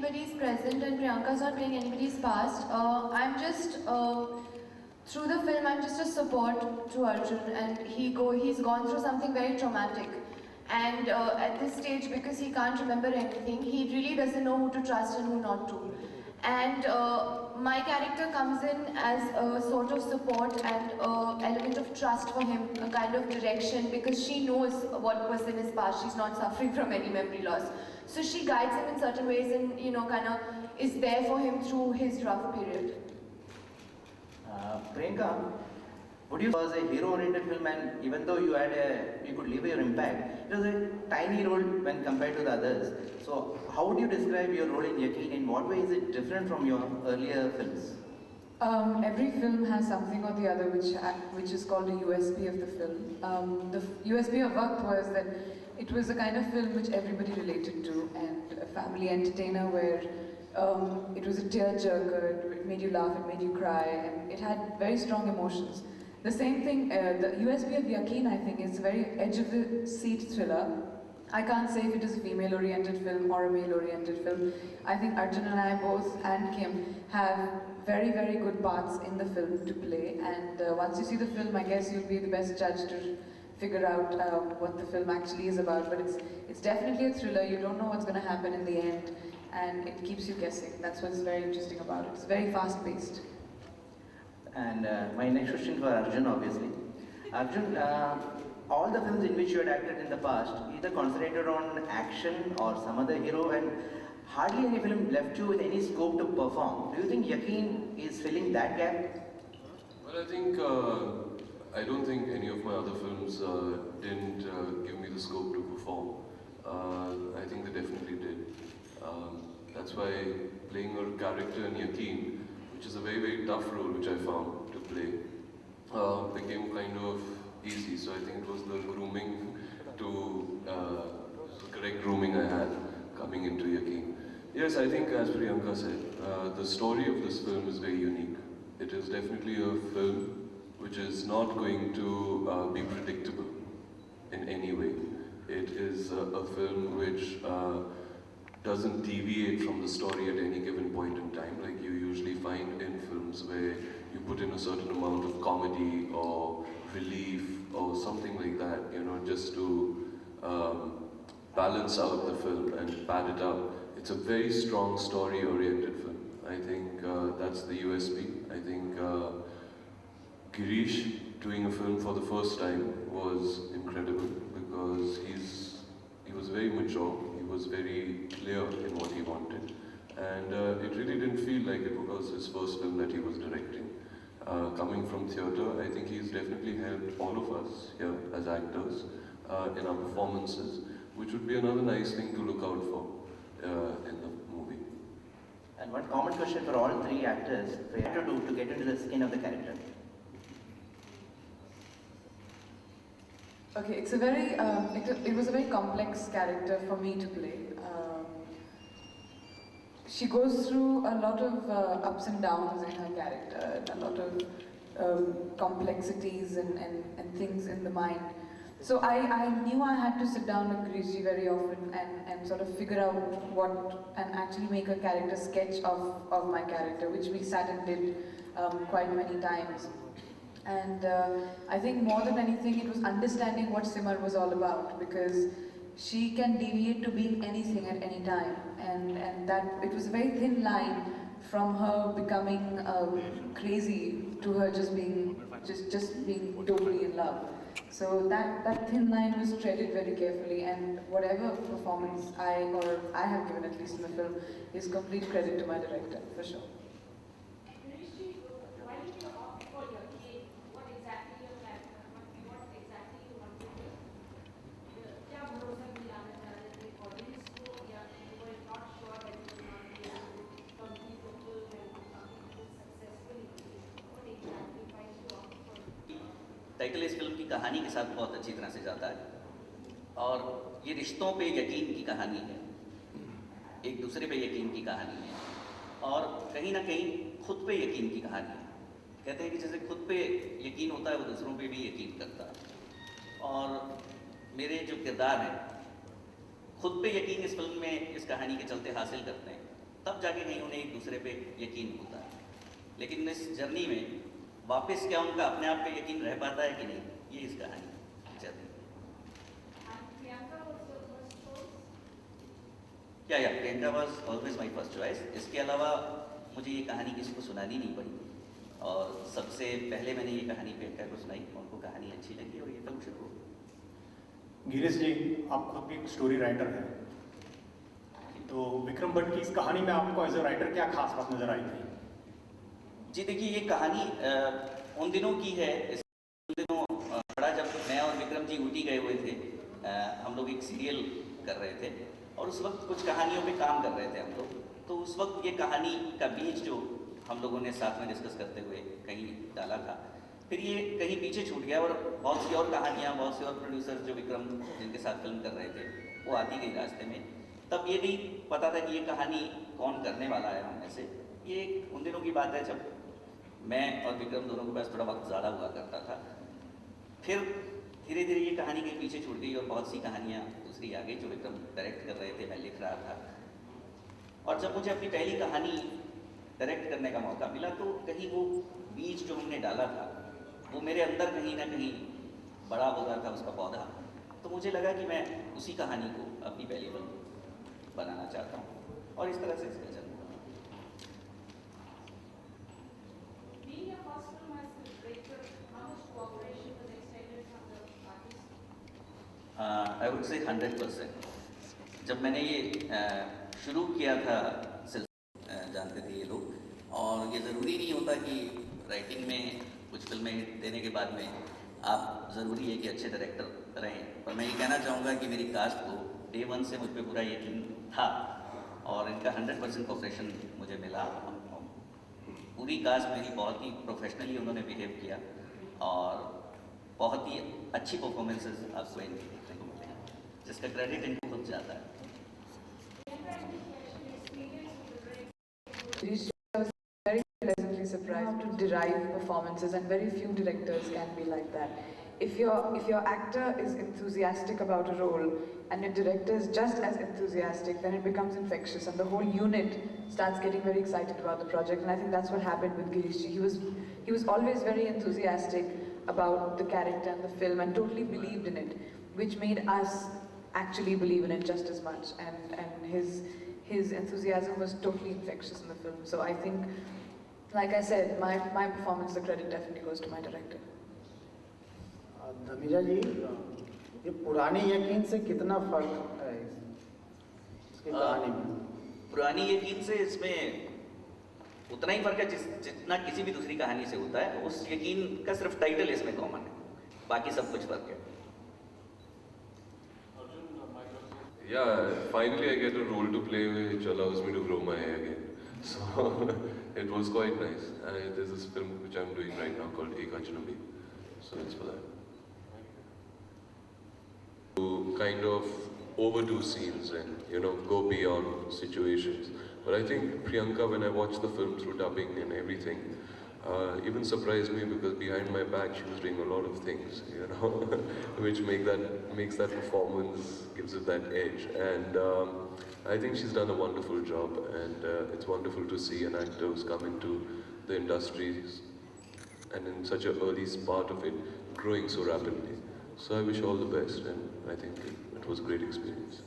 anybody's present and Priyanka's not playing anybody's past. I'm just through the film, I'm just a support to Arjun, and he's gone through something very traumatic. And at this stage, because he can't remember anything, he really doesn't know who to trust and who not to. And my character comes in as a sort of support and element of trust for him, a kind of direction, because she knows what was in his past. She's not suffering from any memory loss. So she guides him in certain ways and, kind of is there for him through his rough period. Priyanka, would you was a hero-oriented film, and even though you could leave your impact, it was a tiny role when compared to the others. So how would you describe your role in Yakin? In what way is it different from your earlier films? Every film has something or the other which is called a USP of the film. The USP of Waqt was that it was a kind of film which everybody related to, and a family entertainer where it was a tearjerker, it made you laugh, it made you cry, and it had very strong emotions. The same thing, the USP of Yakin, I think, is a very edge-of-the-seat thriller. I can't say if it is a female-oriented film or a male-oriented film. I think Arjun and I both, and Kim, have very, very good parts in the film to play. And once you see the film, I guess you'll be the best judge to figure out what the film actually is about. But it's definitely a thriller. You don't know what's going to happen in the end, and it keeps you guessing. That's what's very interesting about it. It's very fast-paced. And my next question for Arjun, obviously. Arjun, all the films in which you had acted in the past either concentrated on action or some other hero, and hardly any film left you with any scope to perform. Do you think Yakin is filling that gap? Well, I don't think any of my other films didn't give me the scope to perform. I think they definitely did. That's why playing a character in Yakin, which is a very, very tough role which I found to play, became kind of easy. So I think it was the grooming the correct grooming I had coming into Yakin. Yes, I think as Priyanka said, the story of this film is very unique. It is definitely a film which is not going to be predictable in any way. It is a film which doesn't deviate from the story at any given point in time, like you usually find in films where you put in a certain amount of comedy or relief or something like that, just to balance out the film and pad it up. It's a very strong story-oriented film. I think that's the USP. I think Girish doing a film for the first time was incredible because he was very mature. He was very clear in what he wanted, and it really didn't feel like it was his first film that he was directing. Coming from theatre, I think he's definitely helped all of us here as actors in our performances, which would be another nice thing to look out for in the movie. And one common question for all three actors, for you to do to get into the skin of the character. Okay, it's a very, it was a very complex character for me to play. She goes through a lot of ups and downs in her character, a lot of complexities and things in the mind. So I knew I had to sit down with Girishji very often and sort of figure out and actually make a character sketch of my character, which we sat and did quite many times. And I think more than anything, it was understanding what Simar was all about, because she can deviate to being anything at any time, and that it was a very thin line from her becoming crazy to her just being totally in love. So that thin line was treaded very carefully, and whatever performance I have given, at least in the film, is complete credit to my director, for sure. Title इस film की कहानी के साथ बहुत अच्छी तरह से जाता है, और ये रिश्तों पे यकीन की कहानी है, एक दूसरे पे यकीन की कहानी है, और कहीं ना कहीं खुद पे यकीन की कहानी है। कहते हैं कि जैसे खुद पे यकीन होता है वो दूसरों पे भी यकीन करता है, और मेरे जो किरदार हैं खुद पे यकीन इस फिल्म में इस कहानी के चलते हासिल करते हैं, तब जाके कहीं उन्हें एक दूसरे पे यकीन होता है। लेकिन इस जर्नी में वापस क्या उनका अपने आप पे यकीन रह पाता है कि नहीं, ये इस कहानी की जर्नी। या Priyanka was always my first choice. इसके अलावा मुझे ये कहानी किसी को सुनानी नहीं पड़ी, और सबसे पहले मैंने ये कहानी प्रियंका को सुनाई, उनको कहानी अच्छी लगी और ये फिल्म शुरू हो। गिरीश जी, आप खुद भी एक स्टोरी राइटर हैं, तो विक्रम भट्ट की इस कहानी में आपको एज ए राइटर क्या खास बात नजर आई थी? जी देखिए, ये कहानी उन दिनों की है। उन दिनों बड़ा जब मैं और विक्रम जी ऊटी गए हुए थे, हम लोग एक सीरियल कर रहे थे और उस वक्त कुछ कहानियों पे काम कर रहे थे हम लोग। तो उस वक्त ये कहानी का बीज जो हम लोगों ने साथ में डिस्कस करते हुए कहीं डाला था, फिर ये कहीं पीछे छूट गया और बहुत सी और कहानियाँ, बहुत से और प्रोड्यूसर्स जो विक्रम जिनके साथ फिल्म कर रहे थे वो आती गई रास्ते में। तब ये नहीं पता था कि ये कहानी कौन करने वाला है उनमें से। ये उन दिनों की बात है जब मैं और विक्रम दोनों के पास थोड़ा वक्त ज़्यादा हुआ करता था। फिर धीरे धीरे ये कहानी कहीं पीछे छूट गई और बहुत सी कहानियाँ दूसरी आ गई जो विक्रम डायरेक्ट कर रहे थे, मैं लिख रहा था। और जब मुझे अपनी पहली कहानी डायरेक्ट करने का मौका मिला तो कहीं वो बीज जो हमने डाला था वो मेरे अंदर कहीं ना कहीं बड़ा हो रहा था, उसका पौधा। तो मुझे लगा कि मैं उसी कहानी को अपनी पहली फिल्म बनाना चाहता हूँ और इस तरह से इसका जन्म हुआ। I would say 100%। जब मैंने ये शुरू किया था सिलसिला, जानते थे ये लोग, और ये ज़रूरी नहीं होता कि राइटिंग में कुछ फिल्में हिट देने के बाद में आप ज़रूरी है कि अच्छे डायरेक्टर रहें। पर मैं ये कहना चाहूँगा कि मेरी कास्ट को डे 1 से मुझ पर पूरा यकीन था और इनका 100% कोऑपरेशन मुझे मिला। पूरी कास्ट मेरी बहुत ही प्रोफेशनली उन्होंने बिहेव किया और बहुत ही अच्छी परफॉर्मेंसेस आपको इनकी देखने को मिलेंगी, जिसका क्रेडिट इनको खुद जाता है। I was very pleasantly surprised to derive performances, and very few directors can be like that. If your actor is enthusiastic about a role and your director is just as enthusiastic, then it becomes infectious and the whole unit starts getting very excited about the project. And I think that's what happened with Girish ji. He was always very enthusiastic about the character and the film and totally believed in it, which made us actually believe in it just as much. And his enthusiasm was totally infectious in the film. So I think, like I said, my performance, the credit definitely goes to my director. Dhamija जी, ये पुरानी यकीन से कितना फर्क है इसकी कहानी में? पुरानी यकीन से इसमें उतना ही फर्क है जितना किसी भी दूसरी कहानी से होता है। उस यकीन का सिर्फ टाइटल इसमें कॉमन है, बाकी सब कुछ फर्क है। Yeah, finally I get a role to play which allows me to grow my hair again. So it was quite nice. There's this film which I'm doing right now called Ek Ajnabi. So it's for that. To kind of overdo scenes and, you know, go beyond situations. But I think Priyanka, when I watched the film through dubbing and everything, even surprised me because behind my back she was doing a lot of things, you know, which makes that performance, gives it that edge. And I think she's done a wonderful job, and it's wonderful to see an actor who's come into the industries and in such an early part of it, growing so rapidly. So I wish all the best, and I think it was a great experience.